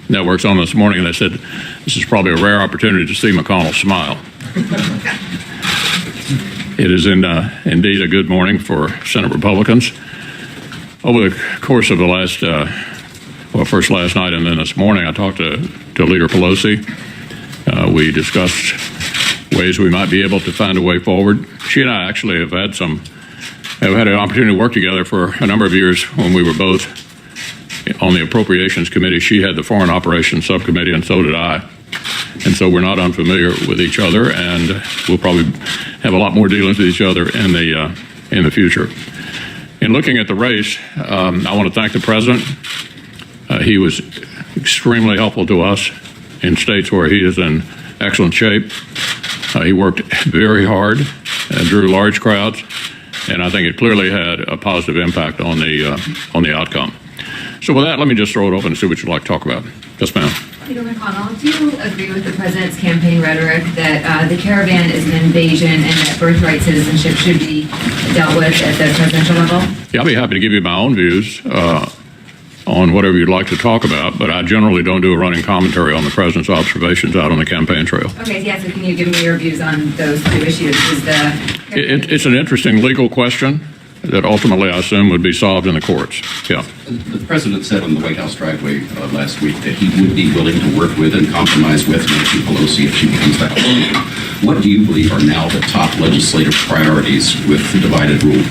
networks on this morning, and they said this is probably a rare opportunity to see McConnell smile. It is indeed a good morning for Senate Republicans. Over the course of the last, first last night and then this morning, I talked to Leader Pelosi. We discussed ways we might be able to find a way forward. She and I actually have had an opportunity to work together for a number of years when we were both on the Appropriations Committee. She had the Foreign Operations Subcommittee, and so did I. And so we're not unfamiliar with each other, and we'll probably have a lot more dealings with each other in the future. In looking at the race, I want to thank the President. He was extremely helpful to us in states where he is in excellent shape. He worked very hard and drew large crowds, and I think it clearly had a positive impact on the outcome. So with that, let me just throw it open and see what you'd like to talk about. Yes, ma'am. Leader McConnell, do you agree with the President's campaign rhetoric that the caravan is an invasion and that birthright citizenship should be dealt with at the presidential level? Yeah, I'll be happy to give you my own views on whatever you'd like to talk about, but I generally don't do a running commentary on the President's observations out on the campaign trail. Okay, yeah, so can you give me your views on those two issues? It's an interesting legal question that ultimately I assume would be solved in the courts. Yeah. The President said on the White House driveway last week that he would be willing to work with and compromise with Nancy Pelosi if she becomes the House Speaker. What do you believe are now the top legislative priorities with the divided rule?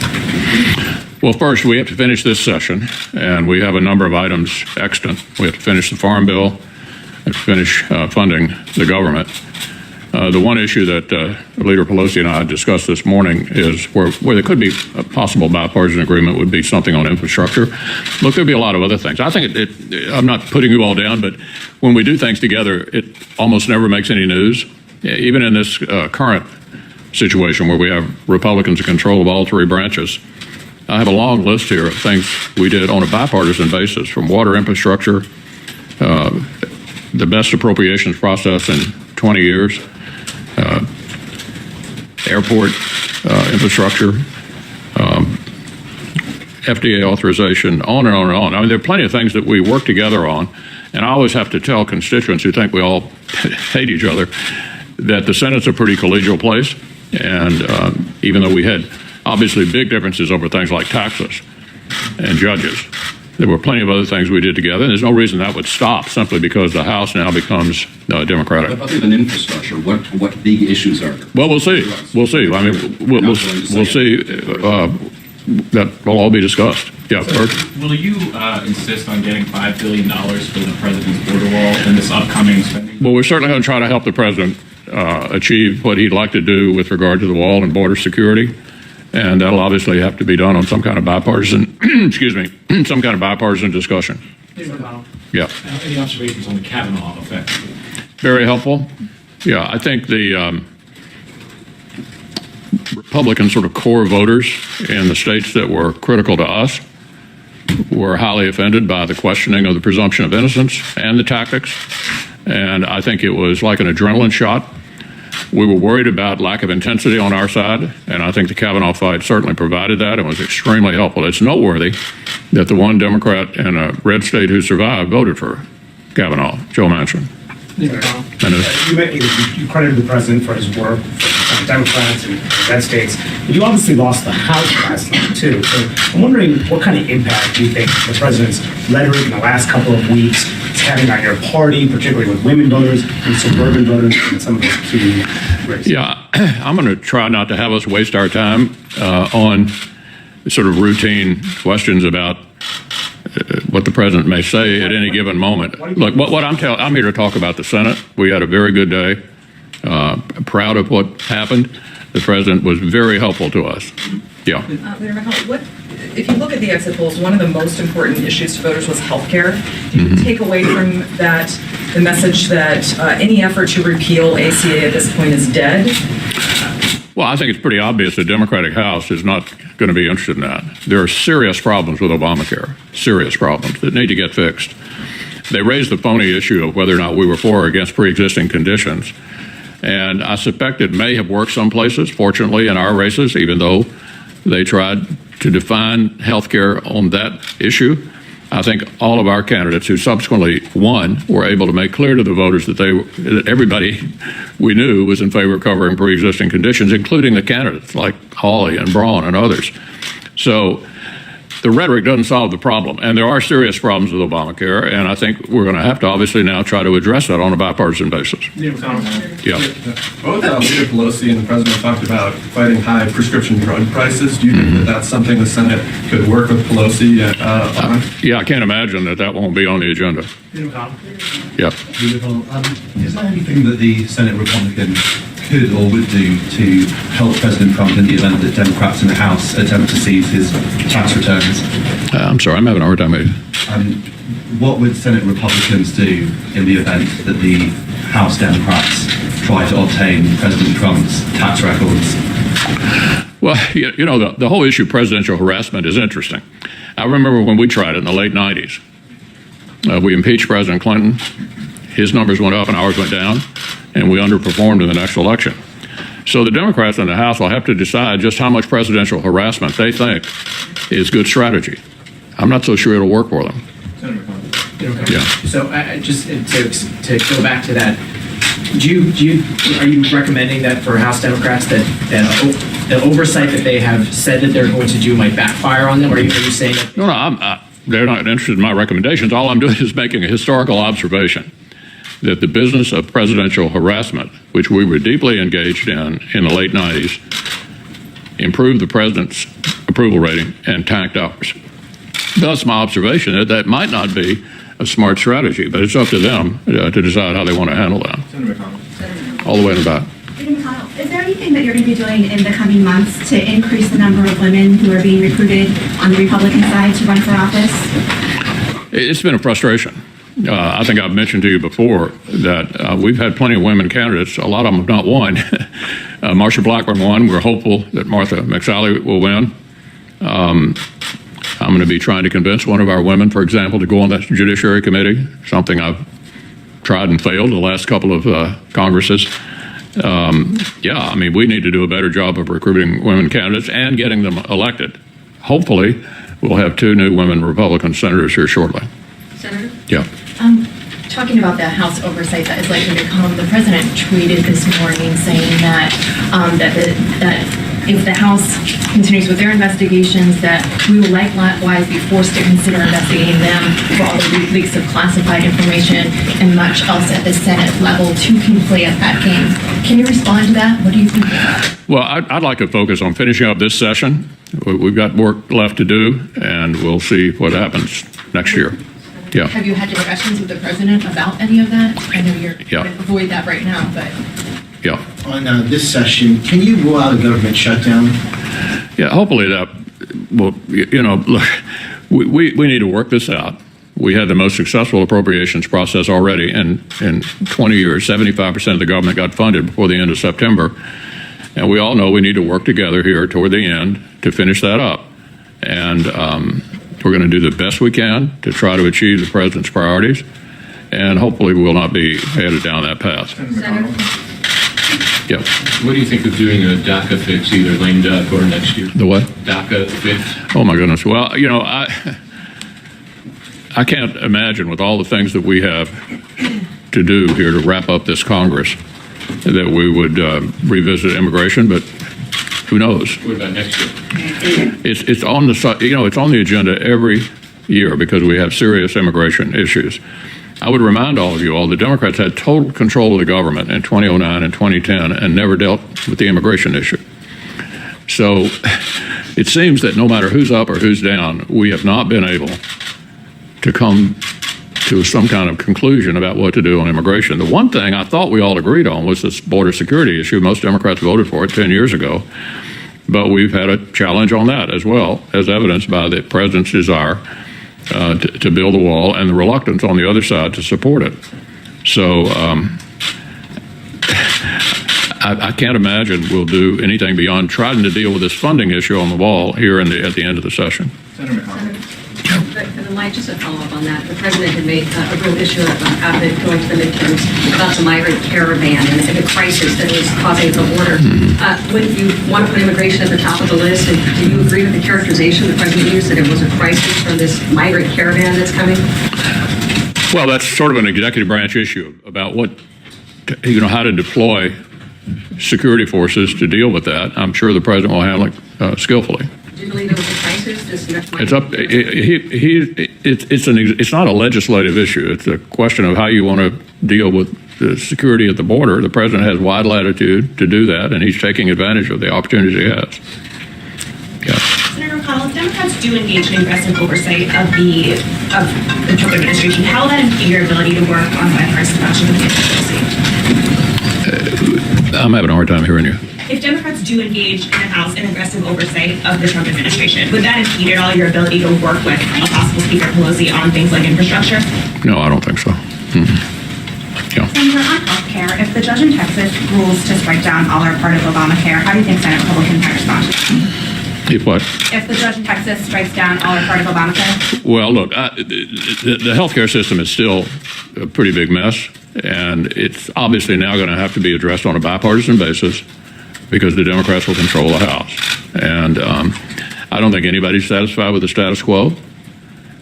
Well, first, we have to finish this session, and we have a number of items extant. We have to finish the Farm Bill, and finish funding the government. The one issue that Leader Pelosi and I discussed this morning is where there could be a possible bipartisan agreement would be something on infrastructure. Look, there'll be a lot of other things. I think I'm not putting you all down, but when we do things together, it almost never makes any news. Even in this current situation where we have Republicans in control of all three branches, I have a long list here of things we did on a bipartisan basis, from water infrastructure, the best appropriations process in 20 years, airport infrastructure, FDA authorization, on and on and on. I mean, there are plenty of things that we work together on, and I always have to tell constituents who think we all hate each other that the Senate's a pretty collegial place, and even though we had obviously big differences over things like taxes and judges, there were plenty of other things we did together, and there's no reason that would stop simply because the House now becomes Democratic. But other than infrastructure, what big issues are there? Well, we'll see. We'll see. I mean, we'll see. That will all be discussed. Yeah, Bert? Will you insist on getting $5 billion for the president's border wall in this upcoming spending? Well, we're certainly going to try to help the president achieve what he'd like to do with regard to the wall and border security. And that'll obviously have to be done on some kind of bipartisan, some kind of bipartisan discussion. Yeah. Any observations on the Kavanaugh effect? Very helpful. Yeah, I think the Republican sort of core voters in the states that were critical to us were highly offended by the questioning of the presumption of innocence and the tactics. And I think it was like an adrenaline shot. We were worried about lack of intensity on our side, and I think the Kavanaugh fight certainly provided that and was extremely helpful. It's noteworthy that the one Democrat in a red state who survived voted for Kavanaugh, Joe Manchin. You credited the president for his work for Democrats in red states, but you obviously lost the House last night too. So I'm wondering what kind of impact do you think the president's rhetoric in the last couple of weeks is having on your party, particularly with women voters and suburban voters in some of those key races? Yeah, I'm going to try not to have us waste our time on sort of routine questions about what the president may say at any given moment. Look, I'm here to talk about the Senate. We had a very good day. Proud of what happened. The president was very helpful to us. Yeah. Leader McConnell, if you look at the exit polls, one of the most important issues to voters was health care. Do you take away from that the message that any effort to repeal ACA at this point is dead? Well, I think it's pretty obvious the Democratic House is not going to be interested in that. There are serious problems with Obamacare, serious problems that need to get fixed. They raised the phony issue of whether or not we were for or against pre-existing conditions. And I suspect it may have worked some places, fortunately, in our races, even though they tried to define health care on that issue. I think all of our candidates who subsequently won were able to make clear to the voters that everybody we knew was in favor of covering pre-existing conditions, including the candidates like Hawley and Braun and others. So the rhetoric doesn't solve the problem, and there are serious problems with Obamacare, and I think we're going to have to obviously now try to address that on a bipartisan basis. Yeah. Both Leader Pelosi and the president talked about fighting high prescription drug prices. Do you think that that's something the Senate could work with Pelosi on? Yeah, I can't imagine that won't be on the agenda. Yeah. Is there anything that the Senate Republicans could or would do to help President Trump in the event that Democrats in the House attempt to seize his tax returns? I'm sorry, I'm having a hard time with you. What would Senate Republicans do in the event that the House Democrats try to obtain President Trump's tax records? Well, you know, the whole issue of presidential harassment is interesting. I remember when we tried it in the late 90s. We impeached President Clinton. His numbers went up and ours went down, and we underperformed in the next election. So the Democrats in the House will have to decide just how much presidential harassment they think is good strategy. I'm not so sure it'll work for them. Yeah. So just to go back to that, are you recommending that for House Democrats that the oversight that they have said that they're going to do might backfire on them? Or are you saying that? No, they're not interested in my recommendations. All I'm doing is making a historical observation that the business of presidential harassment, which we were deeply engaged in the late 90s, improved the president's approval rating and tanked ours. Thus, my observation is that might not be a smart strategy, but it's up to them to decide how they want to handle that. Senator McConnell. All the way in the back. Senator McConnell, is there anything that you're going to be doing in the coming months to increase the number of women who are being recruited on the Republican side to run for office? It's been a frustration. I think I've mentioned to you before that we've had plenty of women candidates. A lot of them have not won. Marsha Blackburn won. We're hopeful that Martha McSally will win. I'm going to be trying to convince one of our women, for example, to go on that Judiciary Committee, something I've tried and failed the last couple of Congresses. Yeah, I mean, we need to do a better job of recruiting women candidates and getting them elected. Hopefully, we'll have 2 new women Republican senators here shortly. Senator? Yeah. Talking about the House oversight that is likely to come, the president tweeted this morning saying that that if the House continues with their investigations, that we will likewise be forced to consider investigating them for all the leaks of classified information and much else at the Senate level to play at that game. Can you respond to that? What do you think? Well, I'd like to focus on finishing up this session. We've got work left to do, and we'll see what happens next year. Yeah. Have you had discussions with the president about any of that? I know you're trying to avoid that right now, but. Yeah. On this session, can you rule out a government shutdown? Yeah, hopefully that, well, you know, look, we need to work this out. We had the most successful appropriations process already in 20 years. 75% of the government got funded before the end of September. And we all know we need to work together here toward the end to finish that up. And we're going to do the best we can to try to achieve the president's priorities. And hopefully we will not be headed down that path. Yeah. What do you think of doing a DACA fix, either lame duck or next year? The what? DACA fix. Oh my goodness. Well, you know, I can't imagine with all the things that we have to do here to wrap up this Congress that we would revisit immigration, but who knows? What about next year? It's on the, you know, it's on the agenda every year because we have serious immigration issues. I would remind all of you all, the Democrats had total control of the government in 2009 and 2010 and never dealt with the immigration issue. So it seems that no matter who's up or who's down, we have not been able to come to some kind of conclusion about what to do on immigration. The one thing I thought we all agreed on was this border security issue. Most Democrats voted for it 10 years ago, but we've had a challenge on that as well, as evidenced by the president's desire to build a wall and the reluctance on the other side to support it. So I can't imagine we'll do anything beyond trying to deal with this funding issue on the wall here at the end of the session. Senator McConnell. But Mike, just a follow-up on that. The president had made a real issue after going to the midterms about the migrant caravan and the crisis that it was causing at the border. Would you want to put immigration at the top of the list? And do you agree with the characterization the president used that it was a crisis from this migrant caravan that's coming? Well, that's sort of an executive branch issue about how to deploy security forces to deal with that. I'm sure the president will handle it skillfully. Do you believe it was a crisis? It's up. It's not a legislative issue. It's a question of how you want to deal with the security at the border. The president has wide latitude to do that, and he's taking advantage of the opportunities he has. Yeah. Senator McConnell, if Democrats do engage in aggressive oversight of the Trump administration, how will that impede your ability to work on bipartisan fashion with the policy? I'm having a hard time hearing you. If Democrats do engage in the House in aggressive oversight of the Trump administration, would that impede at all your ability to work with a possible Speaker Pelosi on things like infrastructure? No, I don't think so. Yeah. Senator, on health care, if the judge in Texas rules to strike down all or part of Obamacare, how do you think Senate Republicans might respond? If what? If the judge in Texas strikes down all or part of Obamacare? Well, look, the healthcare system is still a pretty big mess, and it's obviously now going to have to be addressed on a bipartisan basis because the Democrats will control the House. And I don't think anybody's satisfied with the status quo.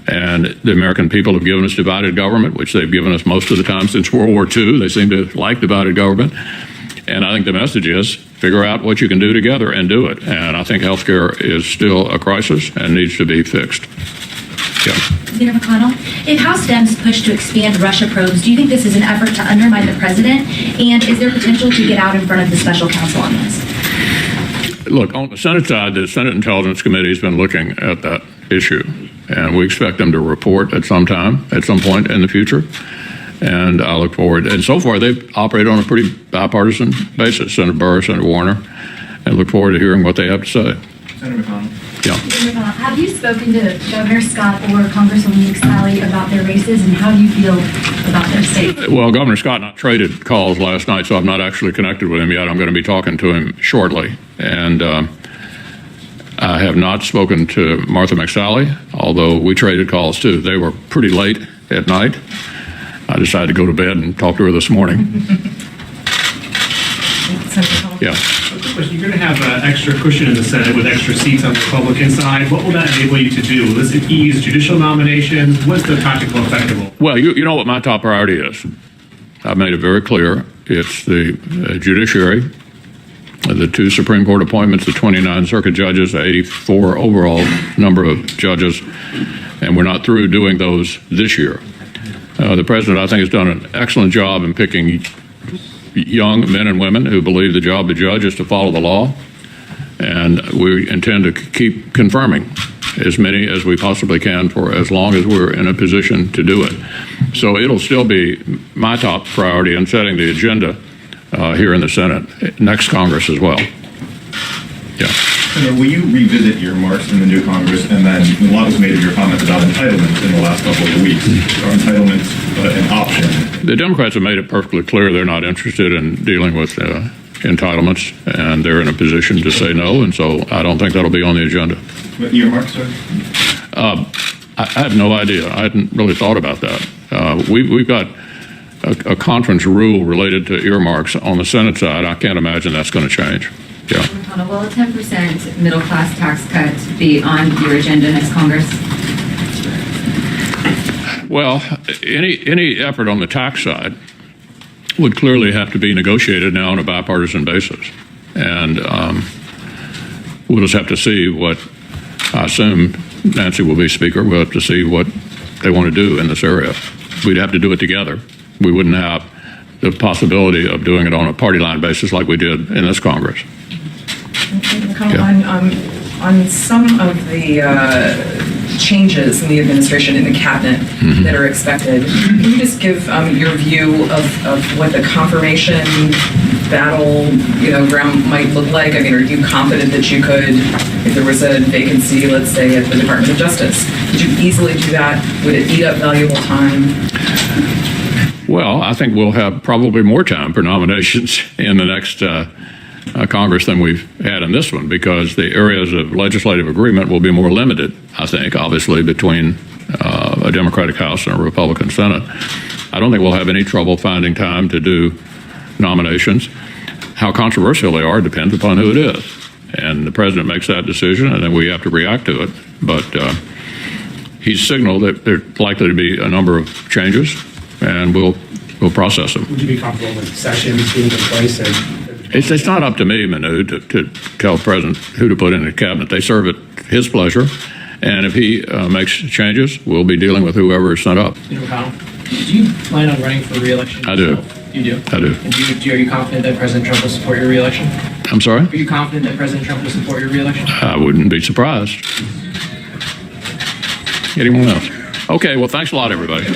And the American people have given us divided government, which they've given us most of the time since World War II. They seem to like divided government. And I think the message is figure out what you can do together and do it. And I think health care is still a crisis and needs to be fixed. Yeah. Senator McConnell, if House Dems push to expand Russia probes, do you think this is an effort to undermine the president? And is there potential to get out in front of the special counsel on this? Look, on the Senate side, the Senate Intelligence Committee has been looking at that issue. And we expect them to report at some point in the future. And I look forward. And so far, they've operated on a pretty bipartisan basis, Senator Burr, Senator Warner, and look forward to hearing what they have to say. Senator McConnell. Yeah. Senator McConnell, have you spoken to Governor Scott or Congresswoman McSally about their races, and how do you feel about their state? Well, Governor Scott and I traded calls last night, so I'm not actually connected with him yet. I'm going to be talking to him shortly. And I have not spoken to Martha McSally, although we traded calls too. They were pretty late at night. I decided to go to bed and talk to her this morning. Yeah. You're going to have an extra cushion in the Senate with extra seats on the Republican side. What will that enable you to do? Will this ease judicial nominations? What's the practical effect of it? Well, you know what my top priority is. I've made it very clear. It's the judiciary, the 2 Supreme Court appointments, the 29 circuit judges, the 84 overall number of judges, and we're not through doing those this year. The president, I think, has done an excellent job in picking young men and women who believe the job of the judge is to follow the law, and we intend to keep confirming as many as we possibly can for as long as we're in a position to do it. So it'll still be my top priority in setting the agenda here in the Senate, next Congress as well. Yeah. Senator, will you revisit your remarks in the new Congress, and then a lot was made of your comments about entitlements in the last couple of weeks? Are entitlements an option? The Democrats have made it perfectly clear they're not interested in dealing with entitlements, and they're in a position to say no, and so I don't think that'll be on the agenda. What earmarks, sir? I have no idea. I hadn't really thought about that. We've got a conference rule related to earmarks on the Senate side. I can't imagine that's going to change. Yeah. Will a 10% middle-class tax cut be on your agenda next Congress? Well, any effort on the tax side would clearly have to be negotiated now on a bipartisan basis. And we'll just have to see what, I assume Nancy will be Speaker, we'll have to see what they want to do in this area. We'd have to do it together. We wouldn't have the possibility of doing it on a party line basis like we did in this Congress. On some of the changes in the administration, in the cabinet that are expected, can you just give your view of what the confirmation ground might look like? I mean, are you confident that you could, if there was a vacancy, let's say at the Department of Justice, could you easily do that? Would it eat up valuable time? Well, I think we'll have probably more time for nominations in the next Congress than we've had in this one, because the areas of legislative agreement will be more limited, I think, obviously, between a Democratic House and a Republican Senate. I don't think we'll have any trouble finding time to do nominations. How controversial they are depends upon who it is. And the president makes that decision, and then we have to react to it. But he's signaled that there's likely to be a number of changes, and we'll process them. Would you be comfortable with sessions being in place? It's not up to me, Manu, to tell the president who to put in the cabinet. They serve at his pleasure, and if he makes changes, we'll be dealing with whoever is sent up. Mitch McConnell, do you plan on running for re-election? I do. yourself? You do? I do. And are you confident that President Trump will support your re-election? I'm sorry? Are you confident that President Trump will support your re-election? I wouldn't be surprised. Anyone else? Okay, well, thanks a lot, everybody.